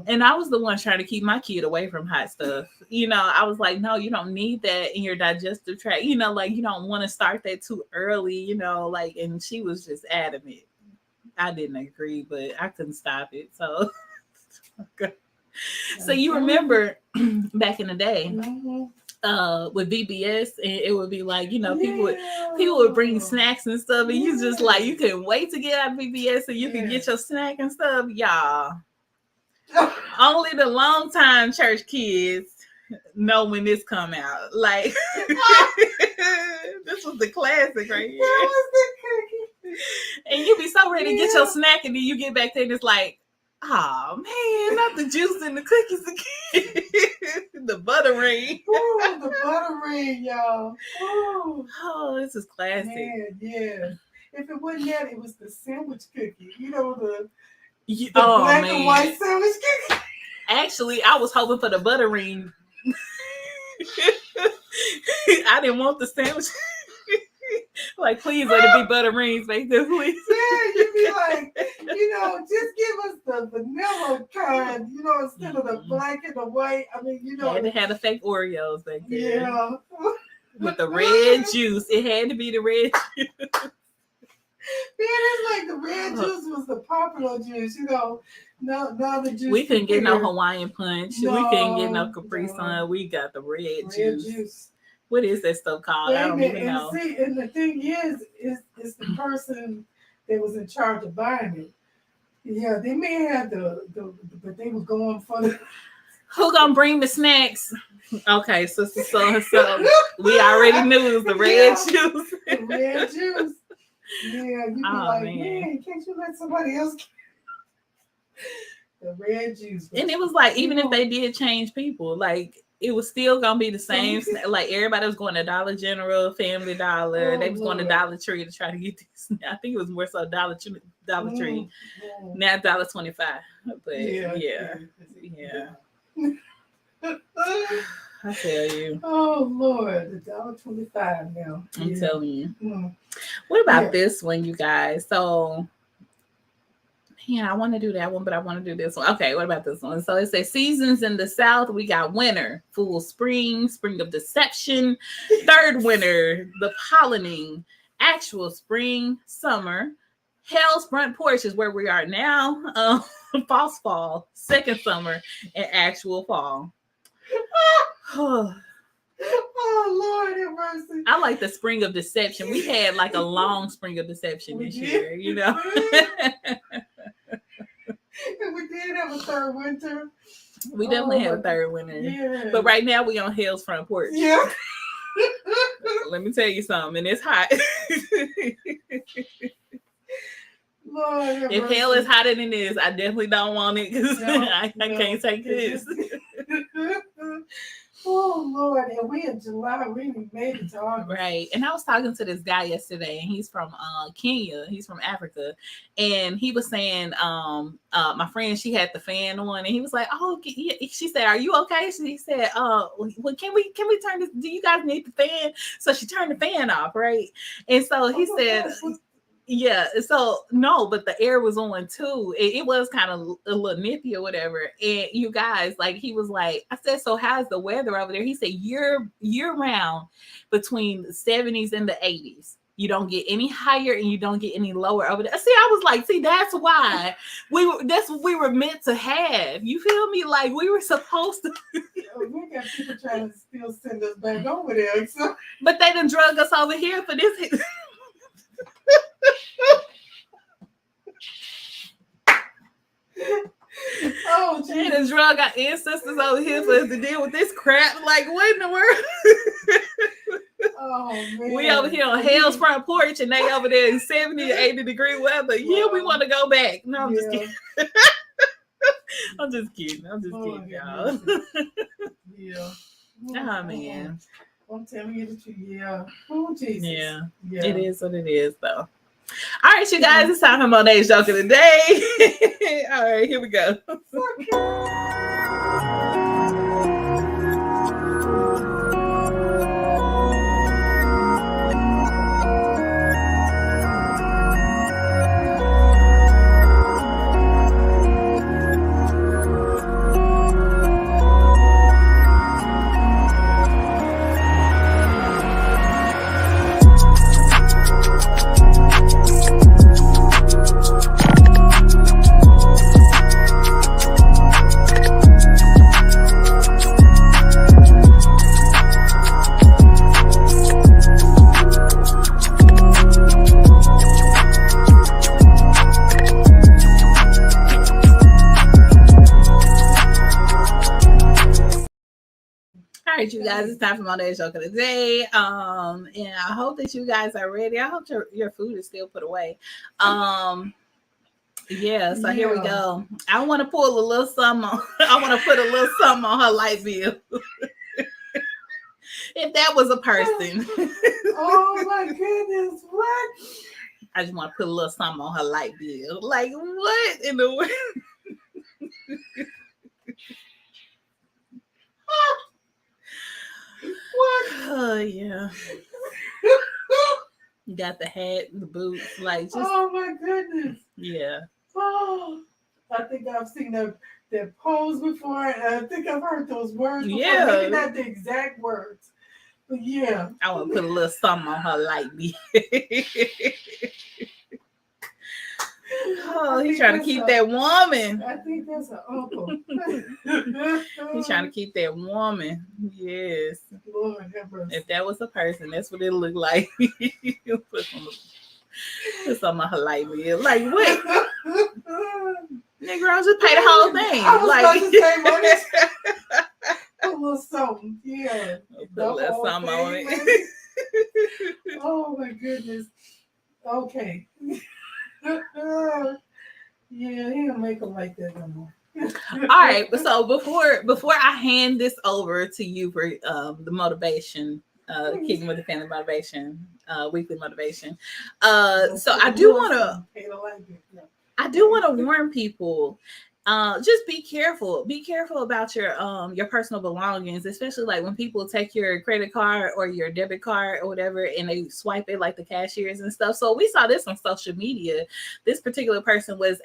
And I was the one trying to keep my kid away from hot stuff. You know, I was like, no, you don't need that in your digestive tract. You know, like, you don't want to start that too early, you know, like, and she was just adamant. I didn't agree, but I couldn't stop it. So, so you remember back in the day, with VBS, and it would be like, you know, people would bring snacks and stuff, and you just like, you couldn't wait to get out of VBS so you could get your snack and stuff. Y'all, only the long time church kids know when this come out. Like, this was the classic right here. That was the cookie. And you be so ready to get your snack, and then you get back there and it's like, oh man, not the juice and the cookies again. The butterine. Oh, the butterine, y'all. Oh, this is classic. Man, yeah. If it wasn't that, it was the sandwich cookie. You know, the black and white sandwich cookie. Actually, I was hoping for the butterine. I didn't want the sandwich. Like, please let it be butterines, make this, please. Yeah, you'd be like, you know, just give us the vanilla kind, you know, instead of the black and the white. I mean, you know. Had to have the fake Oreos back there. Yeah. With the red juice. It had to be the red juice. Man, it's like the red juice was the popular juice, you know. No, the juice. We couldn't get no Hawaiian punch. We couldn't get no Capri Sun. We got the red juice. What is that stuff called? I don't even know. See, and the thing is the person that was in charge of buying it. Yeah, they may have but they were going for the. Who gonna bring the snacks? Okay, so we already knew it was the red juice. The red juice. Yeah, you'd be like, man, can't you let somebody else get the red juice? And it was like, even if they did change people, like, it was still gonna be the same. Like, everybody was going to Dollar General, Family Dollar. They was going to Dollar Tree to try to get this. I think it was more so Dollar Tree. Now $1.25. But yeah. I tell you. Oh Lord, the $1.25 now. I'm telling you. What about this one, you guys? So, I want to do that one, but I want to do this one. Okay, what about this one? So it says seasons in the South. We got winter, full spring, spring of deception, third winter, the pollinating, actual spring, summer, hell's front porch is where we are now, false fall, second summer, and actual fall. Oh Lord have mercy. I like the spring of deception. We had like a long spring of deception this year, you know. And we did have a third winter. We definitely had a third winter. Yeah. But right now we on hell's front porch. Yeah. Let me tell you something, and it's hot. Lord, if hell is hotter than this, I definitely don't want it because I can't take this. Oh Lord, and we in July, we even made it to August. Right. And I was talking to this guy yesterday, and he's from Kenya. He's from Africa. And he was saying, my friend, she had the fan on, and he was like, oh, she said, are you okay? He said, well, can we turn this? Do you guys need the fan? So she turned the fan off, right? And so he said, yeah, so no, but the air was on too. It was kind of a little nippy or whatever. And you guys, like, he was like, I said, so how's the weather over there? He said, year round between the 70s and the 80s. You don't get any higher and you don't get any lower over there. See, I was like, see, that's why that's what we were meant to have. You feel me? Like we were supposed to. We got people trying to still send us back over there. So. But they done drug us over here for this. Oh, they done drug our ancestors over here for us to deal with this crap. Like, what in the world? Oh, man. We over here on hell's front porch and they over there in 70 or 80-degree weather. Yeah, we want to go back. No, I'm just kidding. I'm just kidding, y'all. Yeah. Oh, man. I'm telling you the truth. Yeah. Oh, Jesus. Yeah. It is what it is, though. All right, you guys, it's time for Monet's joke of the day. All right, here we go. All right, you guys, it's time for Monet's joke of the day. And I hope that you guys are ready. I hope your food is still put away. Yeah, so here we go. I want to pull a little something on, I want to put a little something on her light bill. If that was a person. Oh my goodness, what? I just want to put a little something on her light bill. Like, what in the world? What? Oh, yeah. You got the hat and the boots. Like, just. Oh my goodness. Yeah. Oh, I think I've seen that pose before. I think I've heard those words before. Yeah. Maybe not the exact words, but yeah. I want to put a little something on her light bill. Oh, he's trying to keep that woman. I think that's an uncle. He's trying to keep that woman. Yes. Lord have mercy. If that was a person, that's what it looked like. Put some of her light bill. Like, what? Nigga, I'll just pay the whole thing. I was like, about to say, money. A little something. Yeah. Put a little something on it. Oh my goodness. Okay. Yeah, he don't make them like that no more. All right, so before I hand this over to you for the motivation, Kicking with the Family motivation, weekly motivation. So I do want to warn people. Just be careful. Be careful about your personal belongings, especially like when people take your credit card or your debit card or whatever, and they swipe it like the cashiers and stuff. So we saw this on social media. This particular person was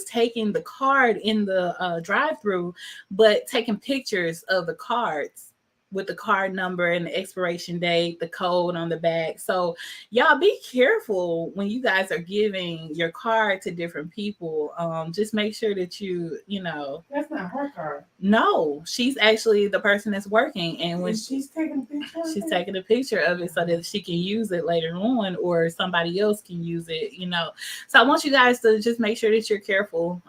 taking the card in the drive-through, but taking pictures of the cards with the card number and the expiration date, the code on the back. So y'all be careful when you guys are giving your card to different people. Just make sure that you know. That's not her card. No, she's actually the person that's working. And when she's taking a picture of she's taking a picture of it so that she can use it later on, or somebody else can use it, So I want you guys to just make sure that you're careful.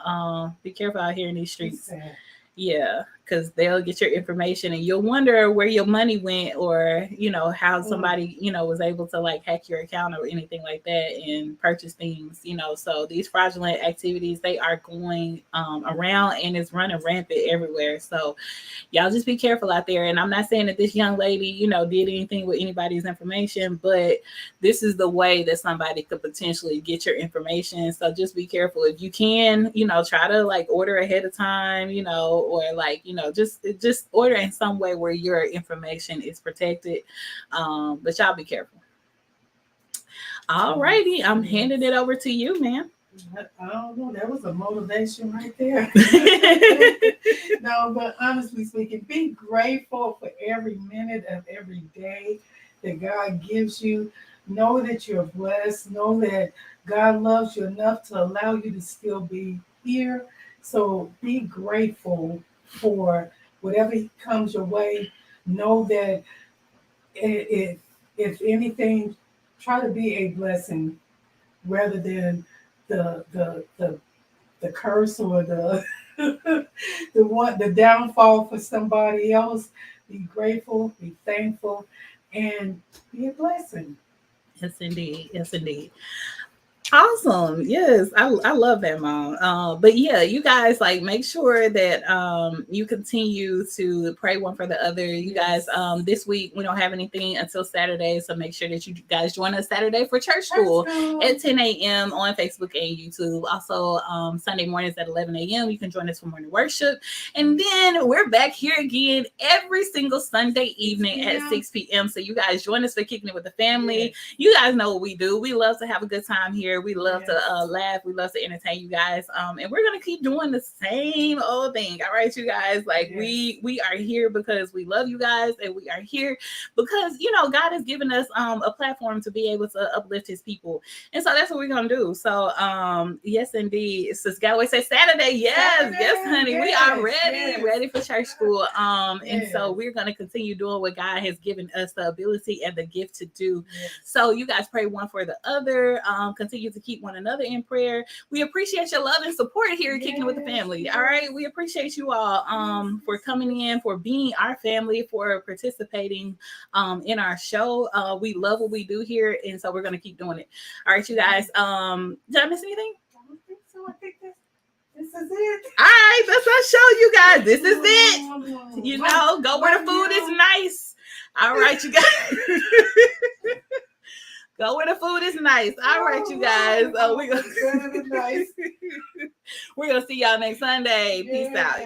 Be careful out here in these streets. Yeah, because they'll get your information and you'll wonder where your money went, or how somebody was able to like hack your account or anything like that and purchase things. So these fraudulent activities, they are going around, and it's running rampant everywhere. So y'all just be careful out there. And I'm not saying that this young lady did anything with anybody's information, but this is the way that somebody could potentially get your information. So just be careful. If you can try to like order ahead of time, or like just order in some way where your information is protected. But y'all be careful. All righty, I'm handing it over to you, man. I don't know. That was a motivation right there. No, but honestly speaking, be grateful for every minute of every day that God gives you. Know that you're blessed. Know that God loves you enough to allow you to still be here. So be grateful for whatever comes your way. Know that if anything, try to be a blessing rather than the curse or the the downfall for somebody else. Be grateful, be thankful, and be a blessing. Yes, indeed. Yes, indeed. Awesome. Yes, I love that, Mom. But yeah, you guys like make sure that you continue to pray one for the other. You guys, this week we don't have anything until Saturday, so make sure that you guys join us Saturday for church school at 10 a.m. on Facebook and YouTube. Also, Sunday mornings at 11 a.m. You can join us for morning worship, and then we're back here again every single Sunday evening at 6 p.m. So you guys join us for Kicking It with the Family. Yes. You guys know what we do. We love to have a good time here. We love to laugh. We love to entertain you guys. And we're gonna keep doing the same old thing. All right, you guys. Like we are here because we love you guys, and we are here because God has given us a platform to be able to uplift His people, and so that's what we're gonna do. So yes, indeed. Sis Galway says Saturday. Yes, honey. We are ready for church school. And so we're gonna continue doing what God has given us the ability and the gift to do. So you guys pray one for the other. Continue to keep one another in prayer. We appreciate your love and support here at Kicking With the Family. All right. We appreciate you all for coming in, for being our family, for participating in our show. We love what we do here, and so we're going to keep doing it. All right, you guys. Did I miss anything? I don't think so. I think this is it. All right, that's our show, you guys. This is it. Go where the food is nice. All right, you guys. Go where the food is nice. All right, you guys. We're gonna see y'all next Sunday. Peace out.